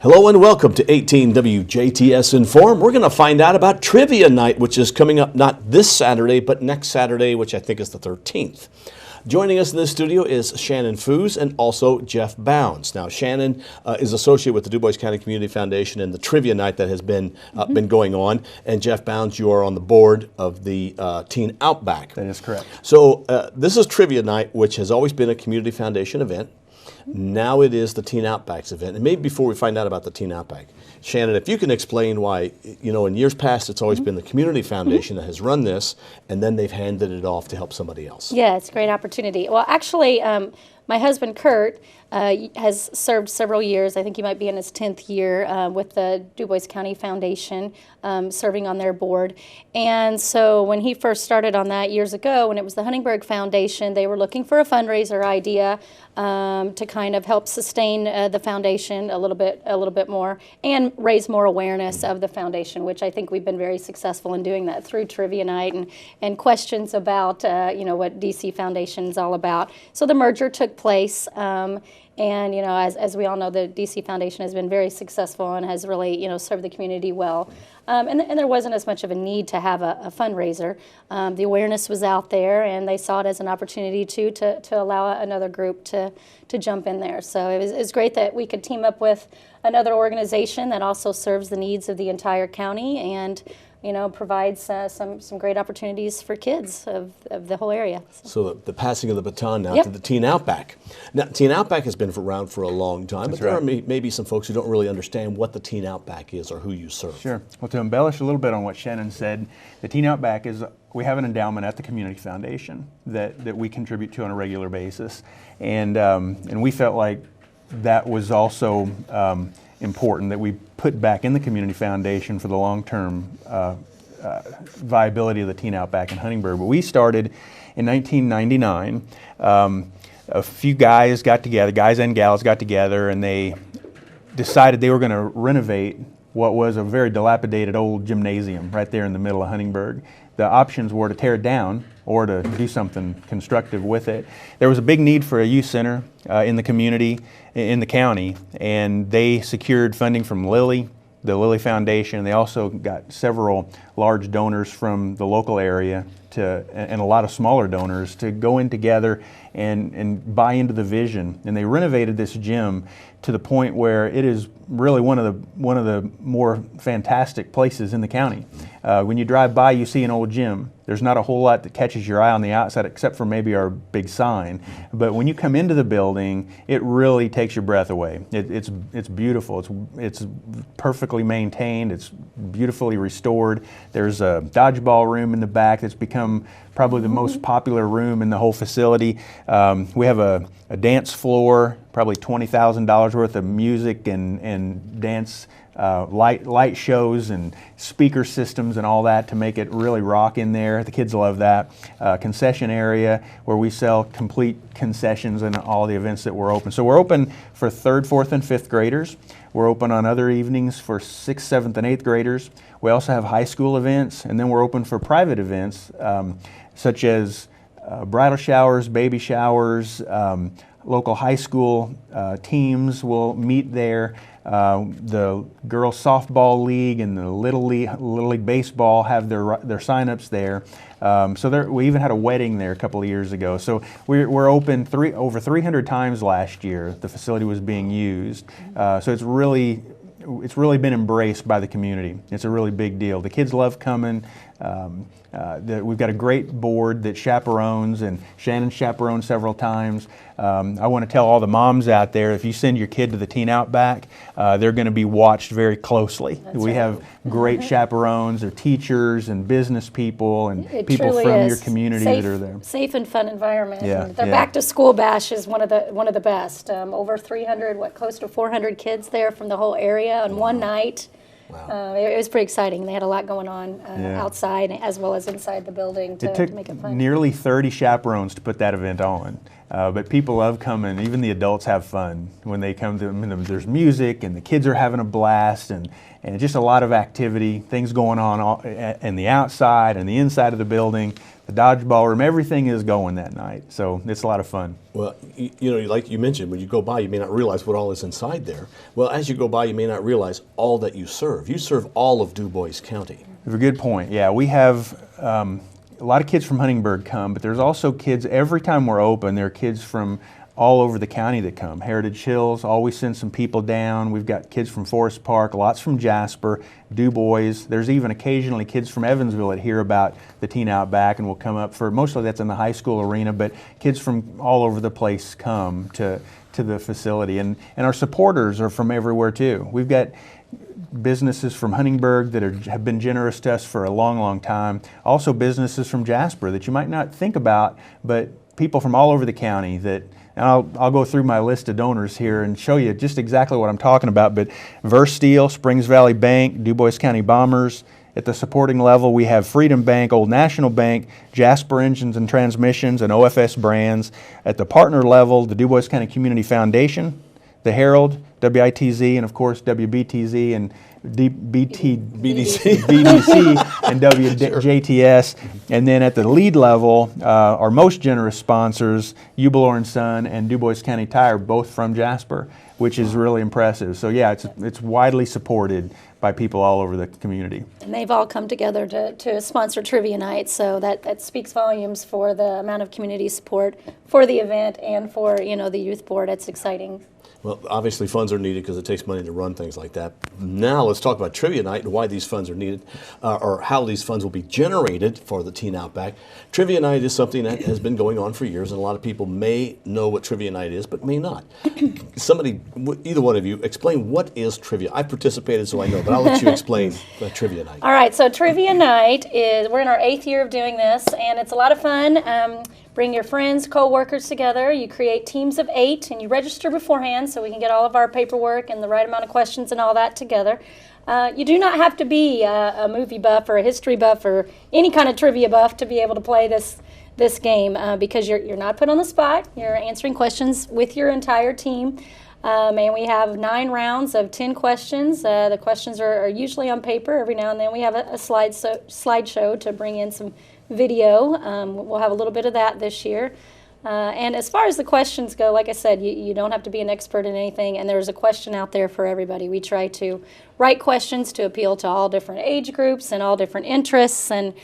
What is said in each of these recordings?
Hello and welcome to 18 WJTS in.form. We're going to find out about Trivia Night, which is coming up not this Saturday, but next Saturday, which I think is the 13th. Joining us in the studio is Shannon Fuhs and also Jeff Bounds. Now, Shannon is associate with the Du Bois County Community Foundation and the Trivia Night that has been going on. And Jeff Bounds, you are on the board of the Teen Outback. That is correct. So this is Trivia Night, which has always been a community foundation event. Now it is the Teen Outback's event. And maybe before we find out about the Teen Outback, Shannon, if you can explain why, you know, in years past it's always been the community foundation that has run this, and then they've handed it off to help somebody else. Yeah, it's a great opportunity. Well, actually, my husband, Kurt, has served several years. I think he might be in his 10th year with the Du Bois County Foundation, serving on their board. And so when he first started on that years ago, when it was the Huntingburg Foundation, they were looking for a fundraiser idea to kind of help sustain the foundation a little bit more and raise more awareness of the foundation, which I think we've been very successful in doing that through Trivia Night and questions about you know, what DC Foundation is all about. So the merger took place. And, you know, as we all know, the DC Foundation has been very successful and has really, you know, served the community well. And there wasn't as much of a need to have a fundraiser. The awareness was out there, and they saw it as an opportunity to allow another group to jump in there. So it was great that we could team up with another organization that also serves the needs of the entire county and, you know, provides some great opportunities for kids of the whole area. So the passing of the baton now to the Teen Outback. Now, Teen Outback has been around for a long time, but there are maybe some folks who don't really understand what the Teen Outback is or who you serve. Sure. Well, to embellish a little bit on what Shannon said, the Teen Outback is, we have an endowment at the Community Foundation that we contribute to on a regular basis. And we felt like that was also important that we put back in the Community Foundation for the long-term viability of the Teen Outback in Huntingburg. But we started in 1999. A few guys and gals got together, and they decided they were going to renovate what was a very dilapidated old gymnasium right there in the middle of Huntingburg. The options were to tear it down or to do something constructive with it. There was a big need for a youth center in the community, in the county, and they secured funding from Lilly, the Lilly Foundation. They also got several large donors from the local area and a lot of smaller donors to go in together and buy into the vision. And they renovated this gym to the point where it is really one of the more fantastic places in the county. When you drive by, you see an old gym. There's not a whole lot that catches your eye on the outside except for maybe our big sign. But when you come into the building, it really takes your breath away. It's beautiful. It's perfectly maintained. It's beautifully restored. There's a dodgeball room in the back that's become probably the most popular room in the whole facility. We have a dance floor, probably $20,000 worth of music and dance light shows and speaker systems and all that to make it really rock in there. The kids love that. Concession area where we sell complete concessions and all the events that we're open. So we're open for 3rd, 4th, and 5th graders. We're open on other evenings for 6th, 7th, and 8th graders. We also have high school events, and then we're open for private events such as bridal showers, baby showers. Local high school teams will meet there. The girls softball league and the little league baseball have their sign-ups there. We even had a wedding there a couple of years ago. So we're open over 300 times last year. The facility was being used. So it's really been embraced by the community. It's a really big deal. The kids love coming. We've got a great board that chaperones, and Shannon chaperoned several times. I want to tell all the moms out there, if you send your kid to the Teen Outback, they're going to be watched very closely. We have great chaperones. They're teachers and business people and people from your community that are there. Safe and fun environment. Yeah, the back to school bash is one of the best. Over 300, close to 400 kids there from the whole area on one night. Wow. It was pretty exciting. They had a lot going on outside as well as inside the building to make it fun. Nearly 30 chaperones to put that event on. But people love coming. Even the adults have fun when they come to them. There's music, and the kids are having a blast, and just a lot of activity, things going on in the outside and the inside of the building. the dodgeball room, everything is going that night. So it's a lot of fun. Well, you know, like you mentioned, when you go by, you may not realize what all is inside there. Well, as you go by, you may not realize all that you serve. You serve all of Du Bois County. That's a good point. Yeah, we have a lot of kids from Huntingburg come, but there's also kids, every time we're open, there are kids from all over the county that come. Heritage Hills, always send some people down. We've got kids from Forest Park, lots from Jasper, Du Bois. There's even occasionally kids from Evansville that hear about the Teen Outback and will come up for, mostly that's in the high school arena, but kids from all over the place come to the facility. And our supporters are from everywhere too. We've got businesses from Huntingburg that have been generous to us for a long, long time. Also businesses from Jasper that you might not think about, but people from all over the county that, and I'll go through my list of donors here and show you just exactly what I'm talking about. But Verse Steel, Springs Valley Bank, Du Bois County Bombers. At the supporting level, we have Freedom Bank, Old National Bank, Jasper Engines and Transmissions, and OFS Brands. At the partner level, the Du Bois County Community Foundation, the Herald, WITZ, and of course WBTZ and BDC and WJTS. And then at the lead level, our most generous sponsors, Ubelor & Son and Du Bois County Tire, both from Jasper, which is really impressive. So yeah, it's widely supported by people all over the community. And they've all come together to sponsor Trivia Night, so that speaks volumes for the amount of community support for the event and for, you know, the youth board. It's exciting. Well, obviously funds are needed because it takes money to run things like that. Now let's talk about Trivia Night and why these funds are needed, or how these funds will be generated for the Teen Outback. Trivia Night is something that has been going on for years, and a lot of people may know what Trivia Night is, but may not. Somebody, either one of you, explain what is Trivia. I participated, so I know, but I'll let you explain Trivia Night. All right, so Trivia Night is, we're in our 8th year of doing this, and it's a lot of fun. Bring your friends, co-workers together. You create teams of 8, and you register beforehand so we can get all of our paperwork and the right amount of questions and all that together. You do not have to be a movie buff or a history buff or any kind of trivia buff to be able to play this game because you're not put on the spot. You're answering questions with your entire team. And we have 9 rounds of 10 questions. The questions are usually on paper. Every now and then we have a slideshow to bring in some video. We'll have a little bit of that this year. And as far as the questions go, like I said, you don't have to be an expert in anything, and there's a question out there for everybody. We try to write questions to appeal to all different age groups and all different interests. And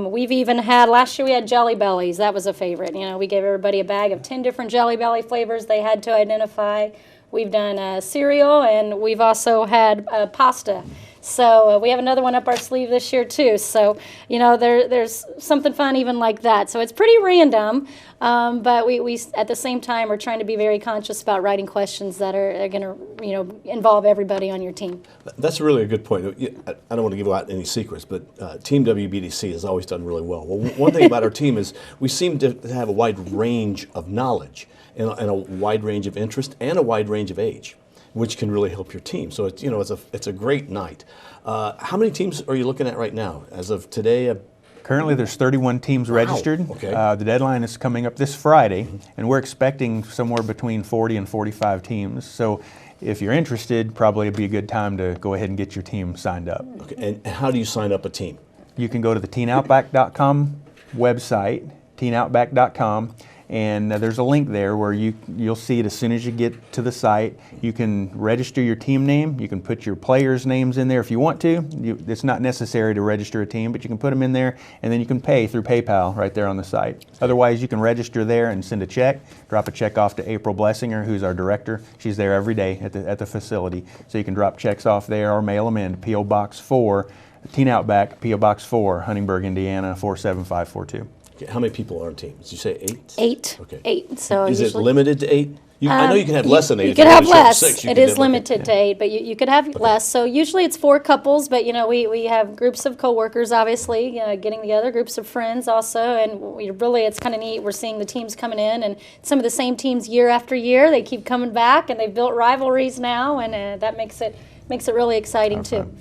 we've even had, last year we had Jelly Bellies. That was a favorite. You know, we gave everybody a bag of 10 different Jelly Belly flavors they had to identify. We've done cereal, and we've also had pasta. So we have another one up our sleeve this year too. So, you know, there's something fun even like that. So it's pretty random, but we at the same time are trying to be very conscious about writing questions that are going to, you know, involve everybody on your team. That's really a good point. I don't want to give out any secrets, but Team WBDC has always done really well. Well, one thing about our team is we seem to have a wide range of knowledge and a wide range of interest and a wide range of age, which can really help your team. So it's, you know, it's a great night. How many teams are you looking at right now as of today? Currently there's 31 teams registered. Okay. The deadline is coming up this Friday, and we're expecting somewhere between 40 and 45 teams. So if you're interested, probably it'd be a good time to go ahead and get your team signed up. Okay. And how do you sign up a team? You can go to the teenoutback.com website, teenoutback.com, and there's a link there where you'll see it as soon as you get to the site. You can register your team name. You can put your players' names in there if you want to. It's not necessary to register a team, but you can put them in there, and then you can pay through PayPal right there on the site. Otherwise, you can register there and send a check. Drop a check off to April Blessinger, who's our director. She's there every day at the facility. So you can drop checks off there or mail them in to P.O. Box 4, Teen Outback, P.O. Box 4, Huntingburg, Indiana, 47542. Okay. How many people are on a team? Did you say 8? 8. Okay. 8. So is usually, it limited to 8? I know you can have less than 8. You If could you have only show up less. 6, you It could is have, like, limited to 8, but you could have less. So usually it's 4 couples, but you know we have groups of coworkers, obviously, getting together, groups of friends also, and it's kind of neat. We're seeing the teams coming in, and some of the same teams year after year. They keep coming back, and they've built rivalries now, and that makes it really exciting too.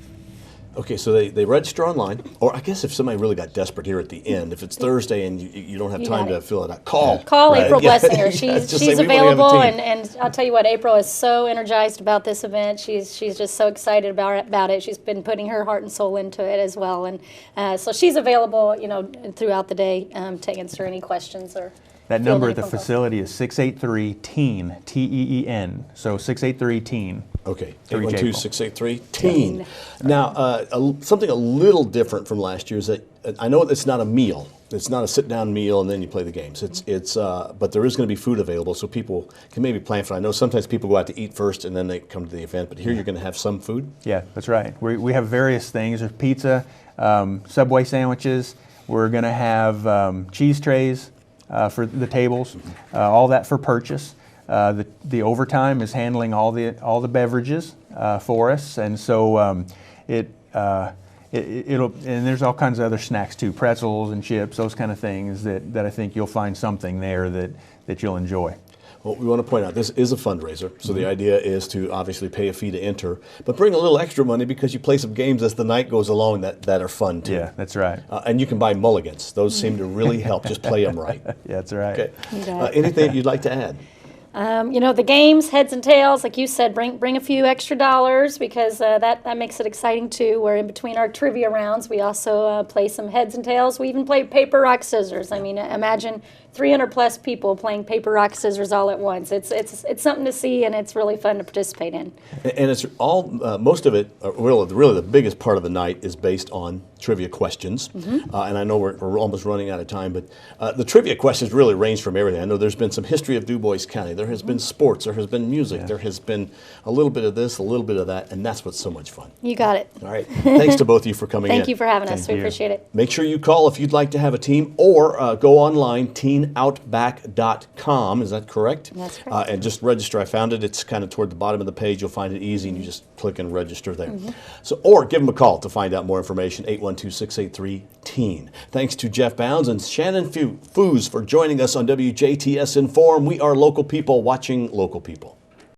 Okay, so they register online, or I guess if somebody really got desperate here at the end, if it's Thursday and you don't have You time got to it. fill it out, call. Call Right? April Yeah. Blessinger. Yeah, just say, She's "We wanna have a available, team." and I'll tell you what, April is so energized about this event. She's just so excited about it. She's been putting her heart and soul into it as well, and so she's available, throughout the day to answer any questions or. That field number any at the phone calls. facility is 683-TEEN, T-E-E-N. So 683-TEEN. Okay, To reach April. 812-683-TEEN. Now, something a little different from last year is that I know it's not a meal. It's not a sit-down meal and then you play the games. But there is going to be food available, so people can maybe plan for it. I know sometimes people go out to eat first and then they come to the event, but here you're going to have some food. Yeah, that's right. We have various things. There's pizza, Subway sandwiches. We're going to have cheese trays for the tables, all that for purchase. The overtime is handling all the beverages for us, and so it'll, and there's all kinds of other snacks too, pretzels and chips, those kind of things that I think you'll find something there that you'll enjoy. Well, we want to point out this is a fundraiser, so the idea is to obviously pay a fee to enter, but bring a little extra money because you play some games as the night goes along that are fun too. Yeah, that's right. And you can buy mulligans. Those seem to really help. Just play them right. Yeah, that's right. Okay. You got it. Anything you'd like to add? The games, heads and tails, like you said, bring a few extra dollars because that makes it exciting too. Where in between our trivia rounds, we also play some heads and tails. We even play paper, rock, scissors. I mean, imagine 300 plus people playing paper, rock, scissors all at once. It's something to see, and it's really fun to participate in. And it's all, most of it, really the biggest part of the night is based on trivia questions. And I know we're almost running out of time, but the trivia questions really range from everything. I know there's been some history of Du Bois County. There has been sports. There has been music. There has been a little bit of this, a little bit of that, and that's what's so much fun. You got it. All right. Thanks to both of you for coming in. Thank you for having us. Thank We you. appreciate it. Make sure you call if you'd like to have a team, or go online, teenoutback.com. Is that correct? That's correct. And just register. I found it. It's kind of toward the bottom of the page. You'll find it easy, and you just click and register there. So, or give them a call to find out more information, 812-683-TEEN. Thanks to Jeff Bounds and Shannon Fuhs for joining us on WJTS in.form. We are local people watching local people.